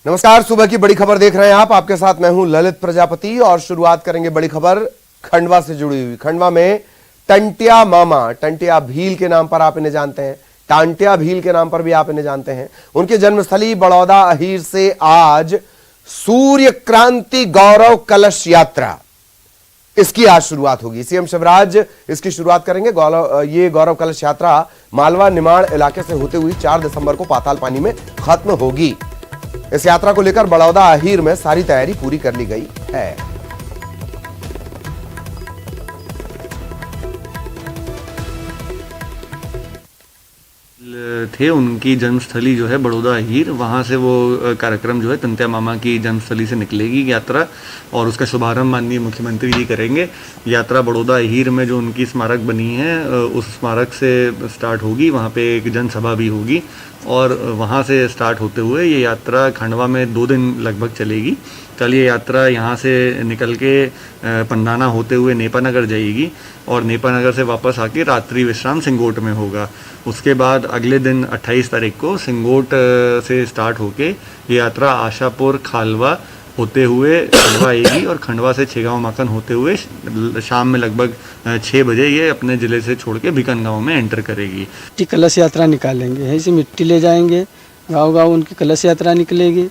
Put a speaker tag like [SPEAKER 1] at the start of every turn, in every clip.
[SPEAKER 1] नमस्कार, सुबह की बड़ी खबर देख रहे हैं आप। आपके साथ मैं हूं ललित प्रजापति और शुरुआत करेंगे बड़ी खबर खंडवा से जुड़ी हुई। खंडवा में टंटिया मामा, टंटिया भील के नाम पर आप इन्हें जानते हैं, टांटिया भील के नाम पर भी आप इन्हें जानते हैं। उनके जन्मस्थली बड़ौदा अहीर से आज सूर्य क्रांति गौरव कलश यात्रा, इसकी आज शुरुआत होगी। सीएम शिवराज इसकी शुरुआत करेंगे। ये गौरव कलश यात्रा मालवा निमाड़ इलाके से होते हुए 4 दिसंबर को पाताल पानी में खत्म होगी। इस यात्रा को लेकर बड़ौदा अहीर में सारी तैयारी पूरी कर ली गई है।
[SPEAKER 2] थे उनकी जन्मस्थली जो है बड़ौदा अहीर, वहाँ से वो कार्यक्रम जो है टंटिया मामा की जन्मस्थली से निकलेगी यात्रा और उसका शुभारंभ माननीय मुख्यमंत्री जी करेंगे। यात्रा बड़ौदा अहीर में जो उनकी स्मारक बनी है उस स्मारक से स्टार्ट होगी, वहाँ पे एक जनसभा भी होगी और वहाँ से स्टार्ट होते हुए ये यात्रा खंडवा में 2 दिन लगभग चलेगी। कल ये यात्रा यहाँ से निकल के पंडाना होते हुए नेपानगर जाएगी और नेपानगर से वापस आके रात्रि विश्राम सिंगोट में होगा। उसके बाद अगले दिन 28 तारीख को सिंगोट से स्टार्ट होके ये यात्रा आशापुर खालवा होते हुए खंडवा आएगी और खंडवा से छेगांव माखन होते हुए शाम में लगभग 6 बजे ये अपने ज़िले से छोड़ के भिकनगांव में एंटर करेगी।
[SPEAKER 3] कलश यात्रा निकालेंगे, ऐसे मिट्टी ले जाएंगे, गांव-गांव उनकी कलश यात्रा निकलेगी,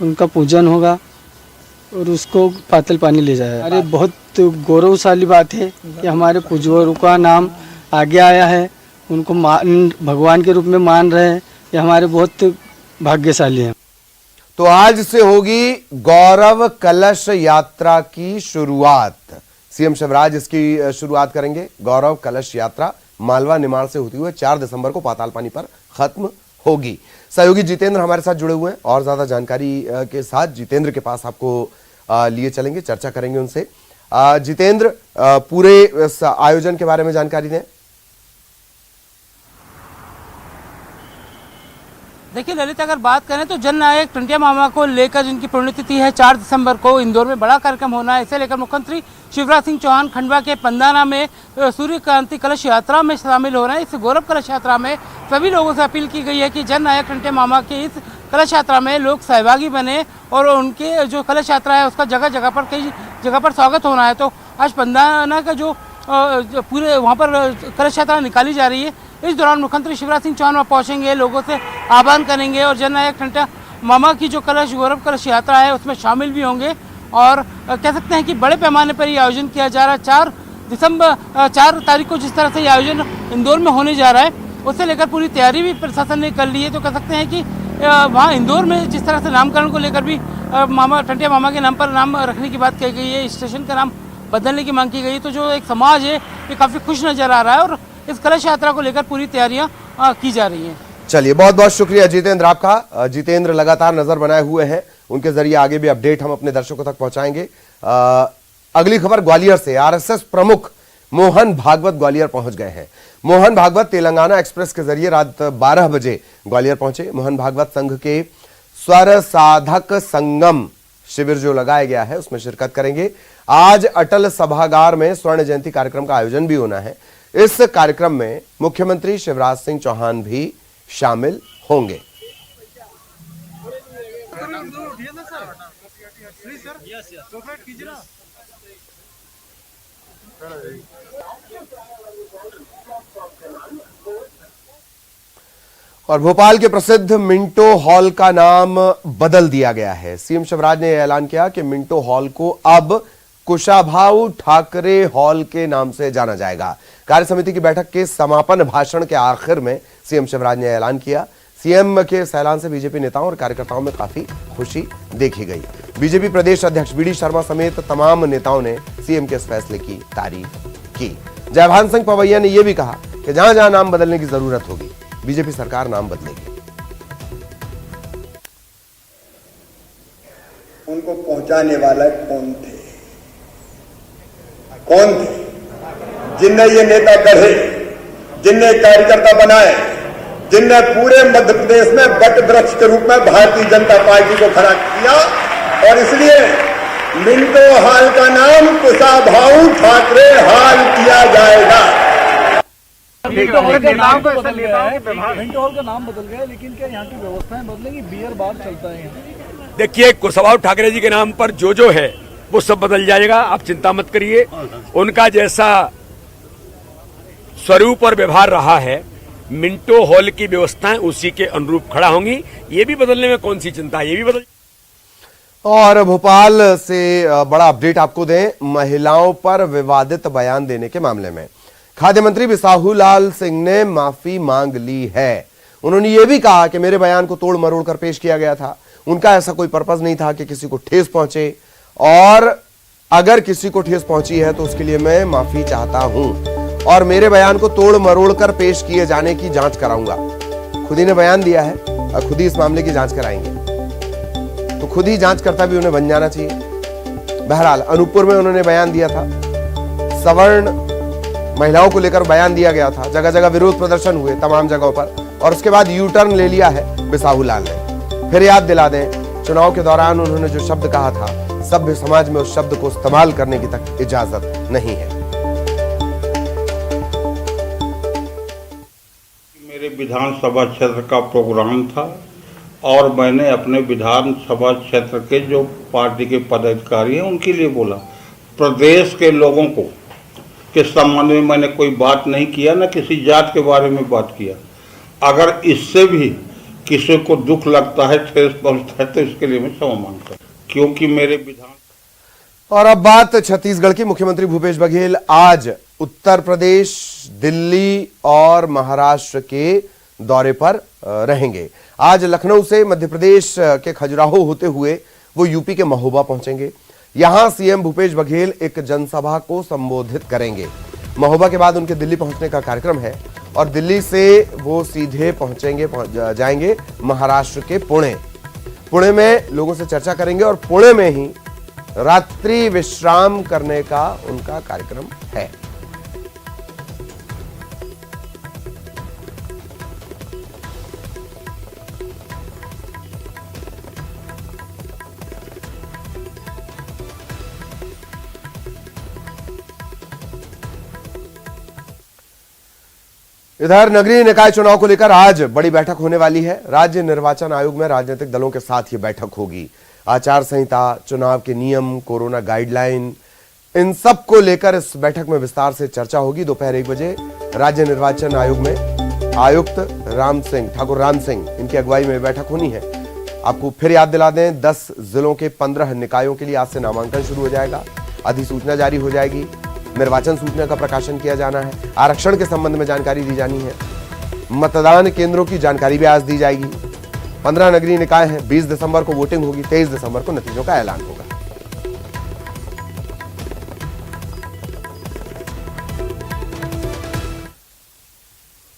[SPEAKER 3] उनका पूजन होगा और उसको पातल पानी ले जाएगा। अरे बहुत गौरवशाली बात है कि हमारे पूर्वजों का नाम आगे आया है, उनको भगवान के रूप में मान रहे हैं, ये हमारे बहुत भाग्यशाली हैं।
[SPEAKER 1] तो आज से होगी गौरव कलश यात्रा की शुरुआत। सीएम शिवराज इसकी शुरुआत करेंगे। गौरव कलश यात्रा मालवा निमाड़ से होती हुई 4 दिसंबर को पाताल पानी पर खत्म होगी। सहयोगी जितेंद्र हमारे साथ जुड़े हुए हैं और ज्यादा जानकारी के साथ जितेंद्र के पास आपको लिए चलेंगे, चर्चा करेंगे उनसे। जितेंद्र, पूरे इस आयोजन के बारे में जानकारी दें।
[SPEAKER 4] देखिए ललित, अगर बात करें तो जननायक टंटिया मामा को लेकर जिनकी पुण्यतिथि है 4 दिसंबर को इंदौर में बड़ा कार्यक्रम होना है। इसे लेकर मुख्यमंत्री शिवराज सिंह चौहान खंडवा के पंडाना में सूर्य क्रांति कलश यात्रा में शामिल हो रहे हैं। इस गौरव कलश यात्रा में सभी लोगों से अपील की गई है कि जननायक टंटिया मामा की इस कलश यात्रा में लोग सहभागी बने और उनके जो कलश यात्रा है उसका जगह जगह पर कई जगह पर स्वागत होना है। तो आज पंडाना का जो पूरे वहाँ पर कलश यात्रा निकाली जा रही है, इस दौरान मुख्यमंत्री शिवराज सिंह चौहान वहाँ पहुँचेंगे, लोगों से आह्वान करेंगे और जननायक टंटिया मामा की जो कलश गौरव कलश यात्रा है उसमें शामिल भी होंगे। और कह सकते हैं कि बड़े पैमाने पर ये आयोजन किया जा रहा है। 4 तारीख को जिस तरह से ये आयोजन इंदौर में होने जा रहा है उससे लेकर पूरी तैयारी भी प्रशासन ने कर ली है। तो कह सकते हैं कि वहाँ इंदौर में जिस तरह से नामकरण को लेकर भी मामा टंटिया मामा के नाम पर नाम रखने की बात कही गई है, स्टेशन का नाम बदलने की मांग की गई है। तो जो एक समाज है ये काफ़ी खुश नज़र आ रहा है और इस कलश यात्रा को लेकर पूरी तैयारियां की जा रही हैं।
[SPEAKER 1] चलिए, बहुत बहुत शुक्रिया जितेंद्र आपका। जितेंद्र लगातार नजर बनाए हुए हैं, उनके जरिए आगे भी अपडेट हम अपने दर्शकों तक पहुंचाएंगे। अगली खबर ग्वालियर से। आरएसएस प्रमुख मोहन भागवत ग्वालियर पहुंच गए हैं। मोहन भागवत तेलंगाना एक्सप्रेस के जरिए रात 12 बजे ग्वालियर पहुंचे। मोहन भागवत संघ के स्वर साधक संगम शिविर जो लगाया गया है उसमें शिरकत करेंगे। आज अटल सभागार में स्वर्ण जयंती कार्यक्रम का आयोजन भी होना है। इस कार्यक्रम में मुख्यमंत्री शिवराज सिंह चौहान भी शामिल होंगे। और भोपाल के प्रसिद्ध मिंटो हॉल का नाम बदल दिया गया है। सीएम शिवराज ने ऐलान किया कि मिंटो हॉल को अब कुशाभाऊ ठाकरे हॉल के नाम से जाना जाएगा। कार्य समिति की बैठक के समापन भाषण के आखिर में सीएम शिवराज ने ऐलान किया। सीएम के इस ऐलान से बीजेपी नेताओं और कार्यकर्ताओं में काफी खुशी देखी गई। बीजेपी प्रदेश अध्यक्ष बीडी शर्मा समेत तमाम नेताओं ने सीएम के इस फैसले की तारीफ की। जयभान सिंह पवैया ने यह भी कहा कि जहां जहां नाम बदलने की जरूरत होगी बीजेपी सरकार नाम बदलेगी।
[SPEAKER 5] उनको पहुंचाने वाला कौन थे? कौन थे जिनने ये नेता गढ़े, जिनने कार्यकर्ता बनाए, जिनने पूरे मध्य प्रदेश में वट वृक्ष के रूप में भारतीय जनता पार्टी को खड़ा किया। और इसलिए मिंटो हॉल का नाम कुशाभाऊ ठाकरे हॉल किया जाएगा।
[SPEAKER 6] मिंटो हॉल का नाम तो बदल गया है, मिंटो हॉल का नाम बदल गया है, लेकिन क्या यहाँ की व्यवस्थाएं बदलेंगी? बियर बार चलता है यहाँ।
[SPEAKER 7] देखिए, कुशवाहा ठाकरे जी के नाम पर जो है वो सब बदल जाएगा, आप चिंता मत करिए। उनका जैसा स्वरूप और व्यवहार रहा है, मिंटो हॉल की व्यवस्थाएं उसी के अनुरूप खड़ा होंगी। ये भी बदलने में कौन सी चिंता है, ये भी बदल।
[SPEAKER 1] और भोपाल से बड़ा अपडेट आपको दें, महिलाओं पर विवादित बयान देने के मामले में खाद्य मंत्री बिसाहू लाल सिंह ने माफी मांग ली है। उन्होंने यह भी कहा कि मेरे बयान को तोड़ मरोड़ कर पेश किया गया था, उनका ऐसा कोई पर्पस नहीं था कि किसी को ठेस पहुंचे, और अगर किसी को ठेस पहुंची है तो उसके लिए मैं माफी चाहता हूं, और मेरे बयान को तोड़ मरोड़ कर पेश किए जाने की जांच कराऊंगा। खुद ही ने बयान दिया है और खुद ही इस मामले की जांच कराएंगे, तो खुद ही जांचकर्ता भी उन्हें बन जाना चाहिए। बहरहाल अनूपपुर में उन्होंने बयान दिया था, सवर्ण महिलाओं को लेकर बयान दिया गया था, जगह जगह विरोध प्रदर्शन हुए तमाम जगहों पर, और उसके बाद यू टर्न ले लिया है बिसाहू लाल ने। फिर याद दिला दें, चुनाव के दौरान उन्होंने जो शब्द कहा था, सभ्य समाज में उस शब्द को इस्तेमाल करने की तक इजाजत नहीं है।
[SPEAKER 8] मेरे विधानसभा क्षेत्र का प्रोग्राम था और मैंने अपने विधानसभा क्षेत्र के जो पार्टी के पदाधिकारी हैं उनके लिए बोला। प्रदेश के लोगों को के संबंध में मैंने कोई बात नहीं किया, न किसी जात के बारे में बात किया। अगर इससे भी किसी को दुख लगता है, ठेस पहुंचता है, तो इसके लिए मैं क्षमा मांगता हूं, क्योंकि मेरे विधान।
[SPEAKER 1] और अब बात छत्तीसगढ़ की। मुख्यमंत्री भूपेश बघेल आज उत्तर प्रदेश, दिल्ली और महाराष्ट्र के दौरे पर रहेंगे। आज लखनऊ से मध्य प्रदेश के खजुराहो होते हुए वो यूपी के महोबा पहुंचेंगे। यहां सीएम भूपेश बघेल एक जनसभा को संबोधित करेंगे। महोबा के बाद उनके दिल्ली पहुंचने का कार्यक्रम है, और दिल्ली से वो सीधे जाएंगे महाराष्ट्र के पुणे में लोगों से चर्चा करेंगे, और पुणे में ही रात्रि विश्राम करने का उनका कार्यक्रम है। इधर नगरीय निकाय चुनाव को लेकर आज बड़ी बैठक होने वाली है। राज्य निर्वाचन आयोग में राजनीतिक दलों के साथ ये बैठक होगी। आचार संहिता, चुनाव के नियम, कोरोना गाइडलाइन, इन सब को लेकर इस बैठक में विस्तार से चर्चा होगी। दोपहर 1 बजे राज्य निर्वाचन आयोग में आयुक्त ठाकुर राम सिंह इनकी अगुवाई में बैठक होनी है। आपको फिर याद दिला दें, 10 जिलों के 15 निकायों के लिए आज से नामांकन शुरू हो जाएगा। अधिसूचना जारी हो जाएगी, निर्वाचन सूचना का प्रकाशन किया जाना है, आरक्षण के संबंध में जानकारी दी जानी है, मतदान केंद्रों की जानकारी भी आज दी जाएगी। 15 नगरीय निकाय हैं, 20 दिसंबर को वोटिंग होगी, 23 दिसंबर को नतीजों का ऐलान होगा।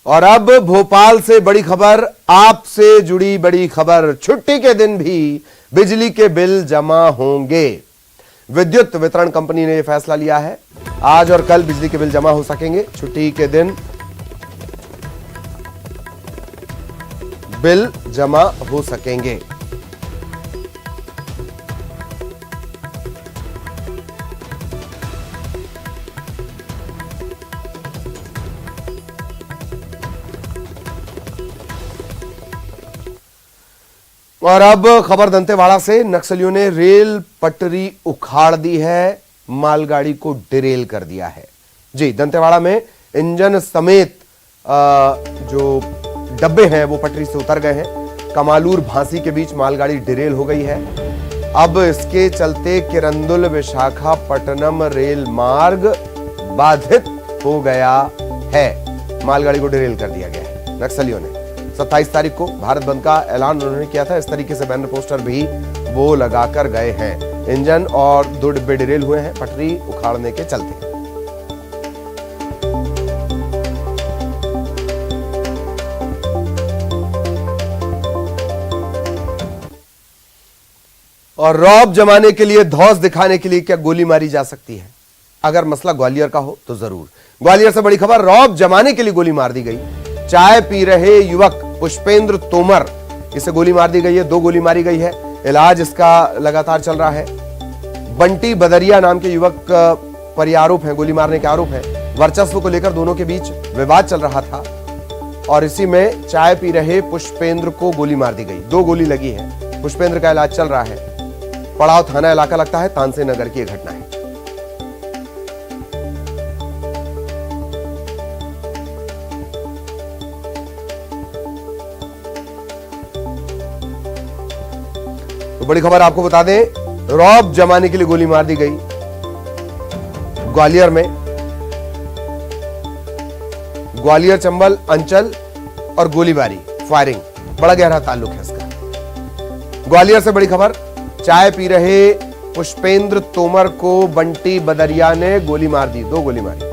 [SPEAKER 1] और अब भोपाल से बड़ी खबर, आपसे जुड़ी बड़ी खबर। छुट्टी के दिन भी बिजली के बिल जमा होंगे। विद्युत वितरण कंपनी ने यह फैसला लिया है। आज और कल बिजली के बिल जमा हो सकेंगे। छुट्टी के दिन बिल जमा हो सकेंगे। और अब खबर दंतेवाड़ा से। नक्सलियों ने रेल पटरी उखाड़ दी है, मालगाड़ी को डिरेल कर दिया है। जी, दंतेवाड़ा में इंजन समेत जो डब्बे हैं वो पटरी से उतर गए हैं। कमालूर भांसी के बीच मालगाड़ी डिरेल हो गई है। अब इसके चलते किरंदुल विशाखापट्टनम रेल मार्ग बाधित हो गया है। मालगाड़ी को डिरेल कर दिया गया है नक्सलियों ने। 27 तारीख को भारत बंद का ऐलान उन्होंने किया था। इस तरीके से बैनर पोस्टर भी वो लगाकर गए हैं। इंजन और 2 डिब्बे डिरेल हुए हैं पटरी उखाड़ने के चलते। और रौब जमाने के लिए, धौस दिखाने के लिए क्या गोली मारी जा सकती है? अगर मसला ग्वालियर का हो तो जरूर। ग्वालियर से बड़ी खबर, रौब जमाने के लिए गोली मार दी गई। चाय पी रहे युवक पुष्पेंद्र तोमर, इसे गोली मार दी गई है। 2 गोली मारी गई है। इलाज इसका लगातार चल रहा है। बंटी बदरिया नाम के युवक पर आरोप है, गोली मारने के आरोप है। वर्चस्व को लेकर दोनों के बीच विवाद चल रहा था, और इसी में चाय पी रहे पुष्पेंद्र को गोली मार दी गई। 2 गोली लगी है। पुष्पेंद्र का इलाज चल रहा है। पड़ाव थाना इलाका लगता है, तानसेन नगर की यह घटना है। तो बड़ी खबर आपको बता दें, रौब जमाने के लिए गोली मार दी गई ग्वालियर में। ग्वालियर चंबल अंचल और गोलीबारी फायरिंग, बड़ा गहरा ताल्लुक है इसका। ग्वालियर से बड़ी खबर, चाय पी रहे पुष्पेंद्र तोमर को बंटी बदरिया ने गोली मार दी, 2 गोली मारी।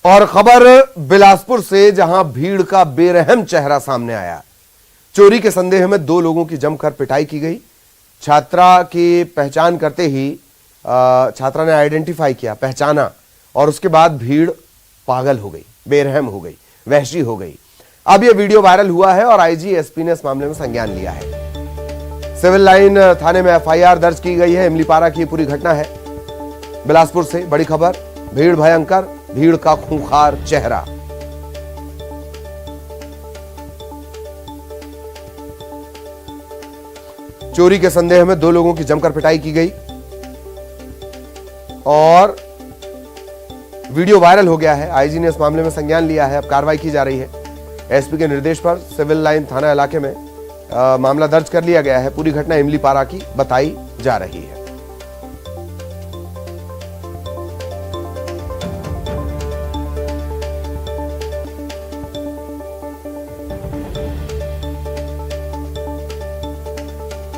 [SPEAKER 1] और खबर बिलासपुर से, जहां भीड़ का बेरहम चेहरा सामने आया। चोरी के संदेह में 2 लोगों की जमकर पिटाई की गई। छात्रा की पहचान करते ही छात्रा ने आइडेंटिफाई किया, पहचाना, और उसके बाद भीड़ पागल हो गई, बेरहम हो गई, वहशी हो गई। अब यह वीडियो वायरल हुआ है और आईजी एसपी ने इस मामले में संज्ञान लिया है। सिविल लाइन थाने में एफआईआर दर्ज की गई है। इमलीपारा की पूरी घटना है। बिलासपुर से बड़ी खबर, भीड़ भयंकर, भीड़ का खूंखार चेहरा। चोरी के संदेह में 2 लोगों की जमकर पिटाई की गई और वीडियो वायरल हो गया है। आईजी ने इस मामले में संज्ञान लिया है। अब कार्रवाई की जा रही है। एसपी के निर्देश पर सिविल लाइन थाना इलाके में मामला दर्ज कर लिया गया है। पूरी घटना इमलीपारा की बताई जा रही है।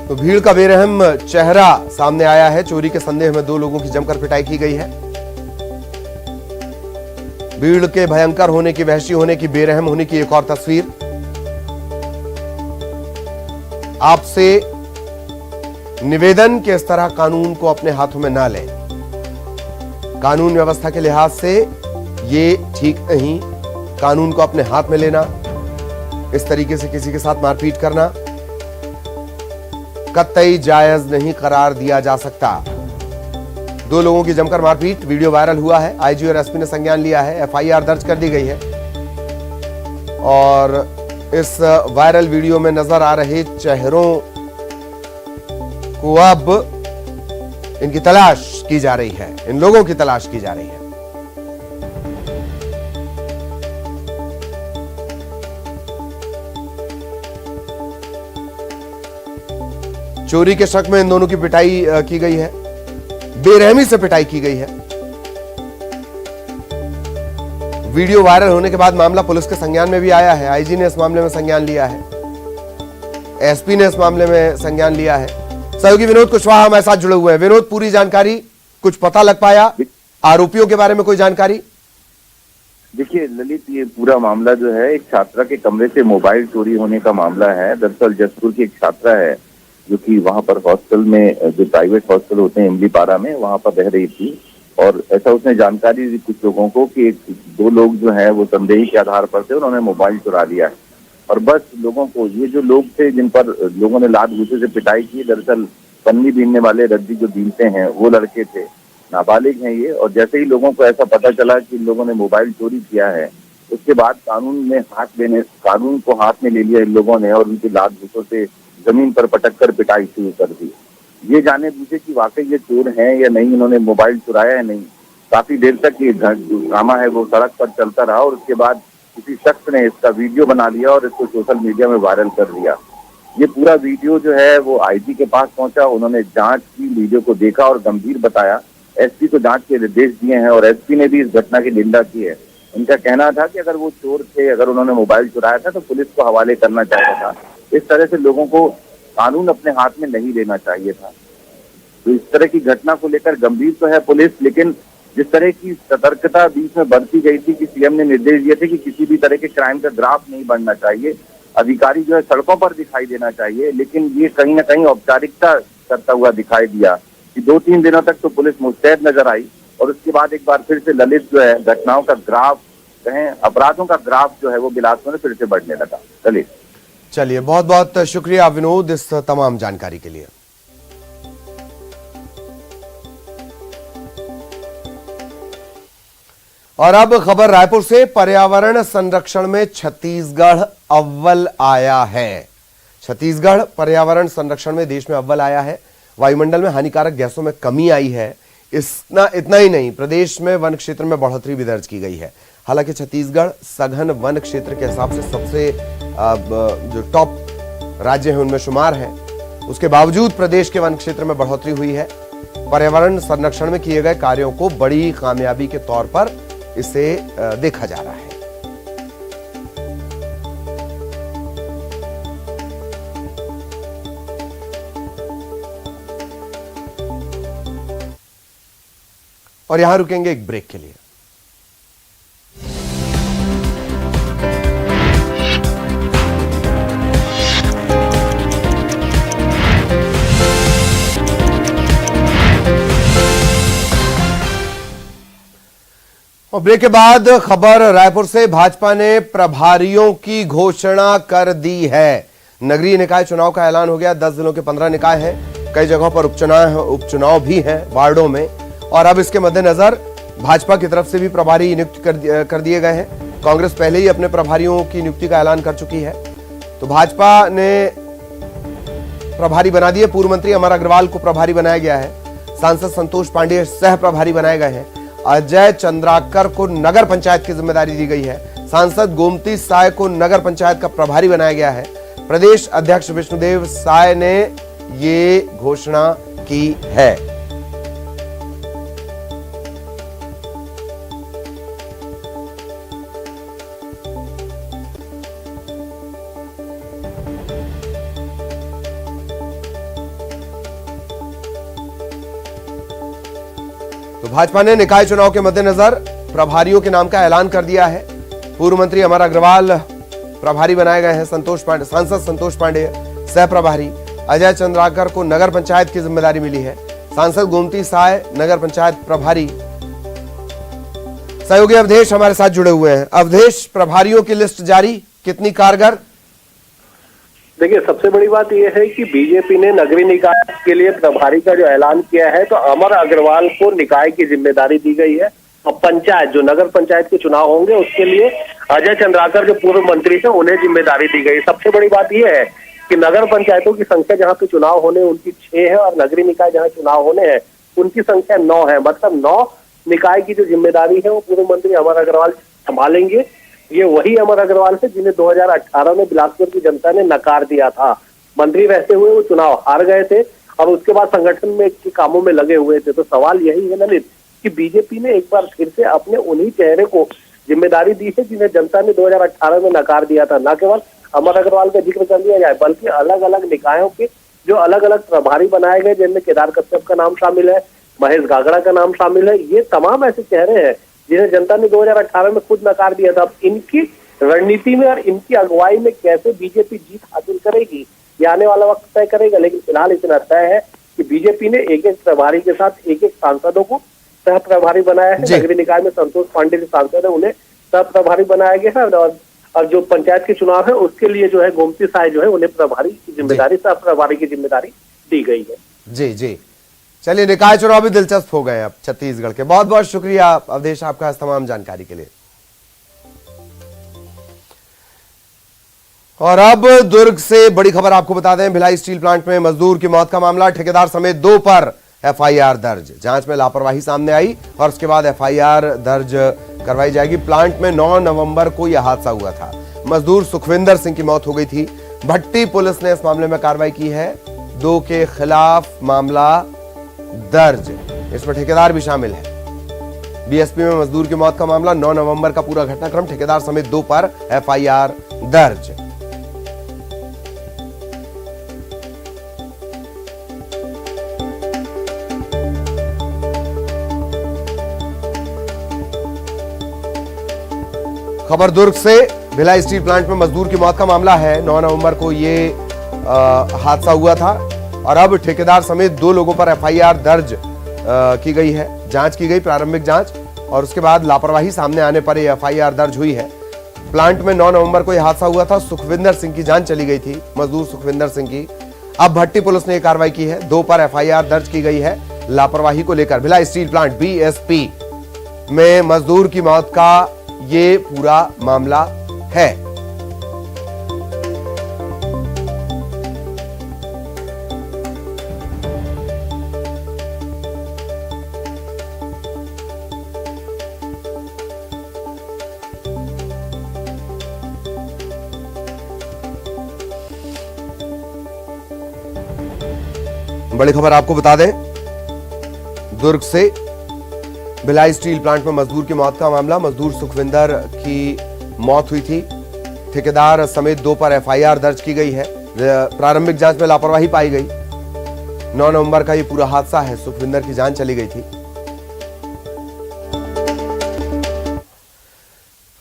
[SPEAKER 1] तो भीड़ का बेरहम चेहरा सामने आया है। चोरी के संदेह में 2 लोगों की जमकर पिटाई की गई है। भीड़ के भयंकर होने की, वहशी होने की, बेरहम होने की एक और तस्वीर आपसे निवेदन के इस तरह कानून को अपने हाथों में ना लें। कानून व्यवस्था के लिहाज से ये ठीक नहीं। कानून को अपने हाथ में लेना, इस तरीके से किसी के साथ मारपीट करना कतई जायज नहीं करार दिया जा सकता। 2 लोगों की जमकर मारपीट, वीडियो वायरल हुआ है। आईजी और एसपी ने संज्ञान लिया है। एफआईआर दर्ज कर दी गई है और इस वायरल वीडियो में नजर आ रहे चेहरों को अब इनकी तलाश की जा रही है। इन लोगों की तलाश की जा रही है। चोरी के शक में इन दोनों की पिटाई की गई है। बेरहमी से पिटाई की गई है। वीडियो वायरल होने के बाद मामला पुलिस के संज्ञान में भी आया है। आईजी ने इस मामले में संज्ञान लिया है। एसपी ने इस मामले में संज्ञान लिया है। सहयोगी विनोद कुशवाहा हमारे साथ जुड़े हुए हैं। विनोद, पूरी जानकारी, कुछ पता लग पाया? आरोपियों के बारे में कोई जानकारी?
[SPEAKER 9] देखिए ललित, ये पूरा मामला जो है, एक छात्रा के कमरे से मोबाइल चोरी होने का मामला है। दरअसल जसपुर की एक छात्रा है जो कि वहां पर हॉस्टल में, जो प्राइवेट हॉस्टल होते हैं इमलीपारा में, वहां पर रह रही थी। और ऐसा उसने जानकारी दी कुछ लोगों को कि 2 लोग जो है वो संदेही के आधार पर थे, उन्होंने मोबाइल चुरा लिया है। और बस लोगों को, ये जो लोग थे जिन पर लोगों ने लात घूसे से पिटाई की, दरअसल पन्नी बीनने वाले, रद्दी जो बीनते हैं, वो लड़के थे, नाबालिग हैं ये। और जैसे ही लोगों को ऐसा पता चला कि इन लोगों ने मोबाइल चोरी किया है, उसके बाद कानून को हाथ में ले लिया इन लोगों ने और उनकी लात घूसों से जमीन पर पटक कर पिटाई शुरू कर दी। ये जाने बूझे कि वाकई ये चोर हैं या नहीं, इन्होंने मोबाइल चुराया है नहीं। काफी देर तक ये जो ड्रामा है वो सड़क पर चलता रहा और उसके बाद किसी शख्स ने इसका वीडियो बना लिया और इसको सोशल मीडिया में वायरल कर दिया। ये पूरा वीडियो जो है वो आईजी के पास पहुंचा। उन्होंने जांच की, वीडियो को देखा और गंभीर बताया। एसपी को जांच के निर्देश दिए हैं और एसपी ने भी इस घटना की निंदा की है। उनका कहना था कि अगर वो चोर थे, अगर उन्होंने मोबाइल चुराया था तो पुलिस को हवाले करना चाहिए था। इस तरह से लोगों को कानून अपने हाथ में नहीं लेना चाहिए था। तो इस तरह की घटना को लेकर गंभीर तो है पुलिस, लेकिन जिस तरह की सतर्कता बीच में बरती गई थी कि सीएम ने निर्देश दिए थे कि किसी भी तरह के क्राइम का ग्राफ नहीं बढ़ना चाहिए, अधिकारी जो है सड़कों पर दिखाई देना चाहिए, लेकिन ये कहीं ना कहीं औपचारिकता करता हुआ दिखाई दिया कि 2-3 दिनों तक तो पुलिस मुस्तैद नजर आई और उसके बाद एक बार फिर से ललित जो है घटनाओं का ग्राफ, कहें अपराधों का ग्राफ जो है वो बिलासपुर में फिर से बढ़ने लगा। ललित,
[SPEAKER 1] चलिए, बहुत बहुत शुक्रिया विनोद इस तमाम जानकारी के लिए। और अब खबर रायपुर से। पर्यावरण संरक्षण में छत्तीसगढ़ अव्वल आया है। छत्तीसगढ़ पर्यावरण संरक्षण में देश में अव्वल आया है। वायुमंडल में हानिकारक गैसों में कमी आई है। इतना ही नहीं, प्रदेश में वन क्षेत्र में बढ़ोतरी भी दर्ज की गई है। हालांकि छत्तीसगढ़ सघन वन क्षेत्र के हिसाब से सबसे जो टॉप राज्य है उनमें शुमार है। उसके बावजूद प्रदेश के वन क्षेत्र में बढ़ोतरी हुई है। पर्यावरण संरक्षण में किए गए कार्यों को बड़ी कामयाबी के तौर पर इसे देखा जा रहा है। और यहां रुकेंगे एक ब्रेक के लिए। और ब्रेक के बाद खबर रायपुर से। भाजपा ने प्रभारियों की घोषणा कर दी है। नगरीय निकाय चुनाव का ऐलान हो गया। 10 जिलों के 15 निकाय हैं। कई जगहों पर उपचुनाव भी हैं वार्डों में। और अब इसके मद्देनजर भाजपा की तरफ से भी प्रभारी नियुक्त कर दिए गए हैं। कांग्रेस पहले ही अपने प्रभारियों की नियुक्ति का ऐलान कर चुकी है। तो भाजपा ने प्रभारी बना दिए। पूर्व मंत्री अमर अग्रवाल को प्रभारी बनाया गया है। सांसद संतोष पांडेय सह प्रभारी बनाए गए हैं। अजय चंद्राकर को नगर पंचायत की जिम्मेदारी दी गई है। सांसद गोमती साय को नगर पंचायत का प्रभारी बनाया गया है। प्रदेश अध्यक्ष विष्णुदेव साय ने ये घोषणा की है। तो भाजपा ने निकाय चुनाव के मद्देनजर प्रभारियों के नाम का ऐलान कर दिया है। पूर्व मंत्री अमर अग्रवाल प्रभारी बनाए गए हैं। सांसद संतोष पांडेय सह प्रभारी। अजय चंद्राकर को नगर पंचायत की जिम्मेदारी मिली है। सांसद गोमती साय नगर पंचायत प्रभारी। सहयोगी अवधेश हमारे साथ जुड़े हुए हैं। अवधेश, प्रभारियों की लिस्ट जारी, कितनी कारगर?
[SPEAKER 6] देखिए, सबसे बड़ी बात यह है कि बीजेपी ने नगरीय निकाय के लिए प्रभारी का जो ऐलान किया है, तो अमर अग्रवाल को निकाय की जिम्मेदारी दी गई है। और पंचायत, जो नगर पंचायत के चुनाव होंगे, उसके लिए अजय चंद्राकर जो पूर्व मंत्री थे, उन्हें जिम्मेदारी दी गई। सबसे बड़ी बात यह है कि नगर पंचायतों की संख्या जहाँ पे चुनाव होने उनकी 6 है और नगरीय निकाय जहाँ चुनाव होने हैं उनकी संख्या 9 है। मतलब 9 निकाय की जो जिम्मेदारी है वो पूर्व मंत्री अमर अग्रवाल संभालेंगे। ये वही अमर अग्रवाल है जिन्हें 2018 में बिलासपुर की जनता ने नकार दिया था। मंत्री रहते हुए वो चुनाव हार गए थे और उसके बाद संगठन में के कामों में लगे हुए थे। तो सवाल यही है ललित कि बीजेपी ने एक बार फिर से अपने उन्हीं चेहरे को जिम्मेदारी दी है जिन्हें जनता ने 2018 में नकार दिया था। न केवल अमर अग्रवाल का जिक्र कर लिया जाए, बल्कि अलग अलग निकायों के जो अलग अलग प्रभारी बनाए गए, जिनमें केदार कश्यप का नाम शामिल है, महेश गागड़ा का नाम शामिल है। ये तमाम ऐसे चेहरे हैं जिन्हें जनता ने 2018 में खुद नकार दिया था। अब इनकी रणनीति में और इनकी अगुवाई में कैसे बीजेपी जीत हासिल करेगी, ये आने वाला वक्त तय करेगा। लेकिन फिलहाल इतना तय है कि बीजेपी ने एक एक प्रभारी के साथ एक एक सांसदों को सह प्रभारी बनाया है। नगरीय निकाय में संतोष पांडेय जो सांसद है उन्हें सह प्रभारी बनाया गया है। और जो पंचायत के चुनाव है उसके लिए जो है गोमती साय जो है उन्हें प्रभारी की जिम्मेदारी, सह प्रभारी की जिम्मेदारी दी गई है।
[SPEAKER 1] जी जी, चलिए, निकाय चुनाव भी दिलचस्प हो गए अब छत्तीसगढ़ के। बहुत बहुत शुक्रिया अवधेश आपका इस तमाम जानकारी के लिए। और अब दुर्ग से बड़ी खबर आपको बता दें। भिलाई स्टील प्लांट में मजदूर की मौत का मामला, ठेकेदार समेत 2 पर एफआईआर दर्ज। जांच में लापरवाही सामने आई और उसके बाद एफआईआर दर्ज करवाई जाएगी। प्लांट में 9 नवंबर को यह हादसा हुआ था। मजदूर सुखविंदर सिंह की मौत हो गई थी। भट्टी पुलिस ने इस मामले में कार्रवाई की है। 2 के खिलाफ मामला दर्ज, इसमें ठेकेदार भी शामिल है। बीएसपी में मजदूर की मौत का मामला, 9 नवंबर का पूरा घटनाक्रम, ठेकेदार समेत 2 पर एफआईआर दर्ज। खबर दुर्ग से। भिलाई स्टील प्लांट में मजदूर की मौत का मामला है। 9 नवंबर को ये हादसा हुआ था और अब ठेकेदार समेत 2 लोगों पर एफआईआर दर्ज की गई है। जांच की गई, प्रारंभिक जांच, और उसके बाद लापरवाही सामने आने पर यह एफआईआर दर्ज हुई है। प्लांट में 9 नवंबर को यह हादसा हुआ था। सुखविंदर सिंह की जान चली गई थी, मजदूर सुखविंदर सिंह की। अब भट्टी पुलिस ने यह कार्रवाई की है। 2 पर एफआईआर दर्ज की गई है लापरवाही को लेकर। भिलाई स्टील प्लांट बीएसपी में मजदूर की मौत का ये पूरा मामला है। बड़ी खबर आपको बता दें, दुर्ग से भिलाई स्टील प्लांट में मजदूर की मौत का मामला। मजदूर सुखविंदर की मौत हुई थी। ठेकेदार समेत 2 पर एफआईआर दर्ज की गई है। प्रारंभिक जांच में लापरवाही पाई गई। 9 नवंबर का यह पूरा हादसा है। सुखविंदर की जान चली गई थी।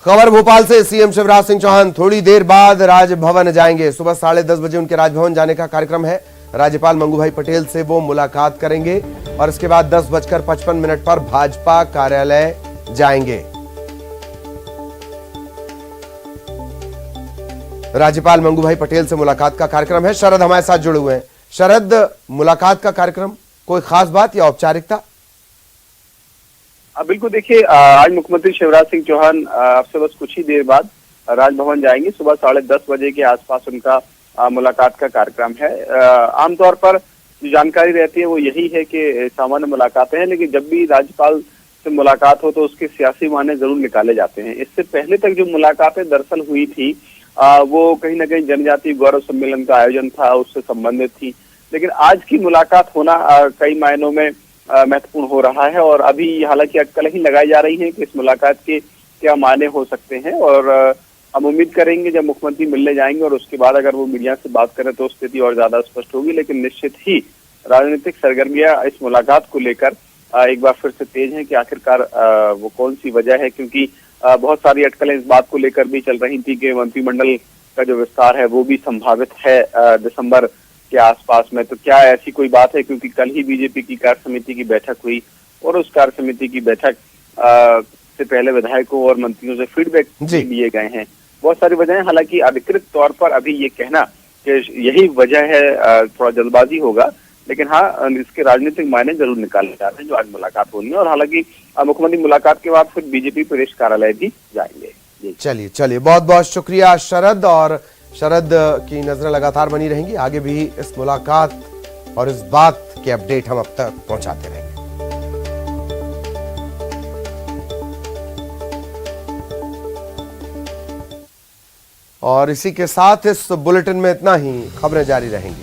[SPEAKER 1] खबर भोपाल से, सीएम शिवराज सिंह चौहान थोड़ी देर बाद राजभवन जाएंगे। सुबह 10:30 बजे उनके राजभवन जाने का कार्यक्रम है। राज्यपाल मंगूभाई पटेल से वो मुलाकात करेंगे और इसके बाद 10:55 पर भाजपा कार्यालय जाएंगे। राज्यपाल मंगूभाई पटेल से मुलाकात का कार्यक्रम है। शरद हमारे साथ जुड़े हुए हैं। शरद, मुलाकात का कार्यक्रम, कोई खास बात या औपचारिकता?
[SPEAKER 10] बिल्कुल, देखिए आज मुख्यमंत्री शिवराज सिंह चौहान आपसे बस कुछ ही देर बाद राजभवन जाएंगे। सुबह 10:30 बजे के आसपास उनका मुलाकात का कार्यक्रम है। आमतौर पर जो जानकारी रहती है वो यही है कि सामान्य मुलाकातें हैं, लेकिन जब भी राज्यपाल से मुलाकात हो तो उसके सियासी मायने जरूर निकाले जाते हैं। इससे पहले तक जो मुलाकातें दरअसल हुई थी वो कहीं ना कहीं जनजातीय गौरव सम्मेलन का आयोजन था, उससे संबंधित थी। लेकिन आज की मुलाकात होना कई मायनों में महत्वपूर्ण हो रहा है और अभी हालांकि अटकलें ही लगाई जा रही हैं कि इस मुलाकात के क्या मायने हो सकते हैं। और हम उम्मीद करेंगे जब मुख्यमंत्री मिलने जाएंगे और उसके बाद अगर वो मीडिया से बात करें तो स्थिति और ज्यादा स्पष्ट होगी। लेकिन निश्चित ही राजनीतिक सरगर्मियां इस मुलाकात को लेकर एक बार फिर से तेज हैं कि आखिरकार वो कौन सी वजह है, क्योंकि बहुत सारी अटकलें इस बात को लेकर भी चल रही थी कि मंत्रिमंडल का जो विस्तार है वो भी संभावित है दिसंबर के आसपास में। तो क्या ऐसी कोई बात है, क्योंकि कल ही बीजेपी की कार्य समिति की बैठक हुई और उस कार्य समिति की बैठक से पहले विधायकों और मंत्रियों से फीडबैक दिए गए हैं। बहुत सारी वजह है, हालांकि अधिकृत तौर पर अभी ये कहना कि यही वजह है थोड़ा जल्दबाजी होगा। लेकिन हाँ, इसके राजनीतिक मायने जरूर निकाले जा रहे हैं जो आज मुलाकात होनी है। और हालांकि मुख्यमंत्री मुलाकात के बाद फिर बीजेपी प्रदेश कार्यालय भी जाएंगे।
[SPEAKER 1] चलिए, बहुत बहुत शुक्रिया शरद। और शरद की नजरें लगातार बनी रहेंगी। आगे भी इस मुलाकात और इस बात के अपडेट हम अब तक पहुंचाते रहेंगे। और इसी के साथ इस बुलेटिन में इतना ही। खबरें जारी रहेंगी।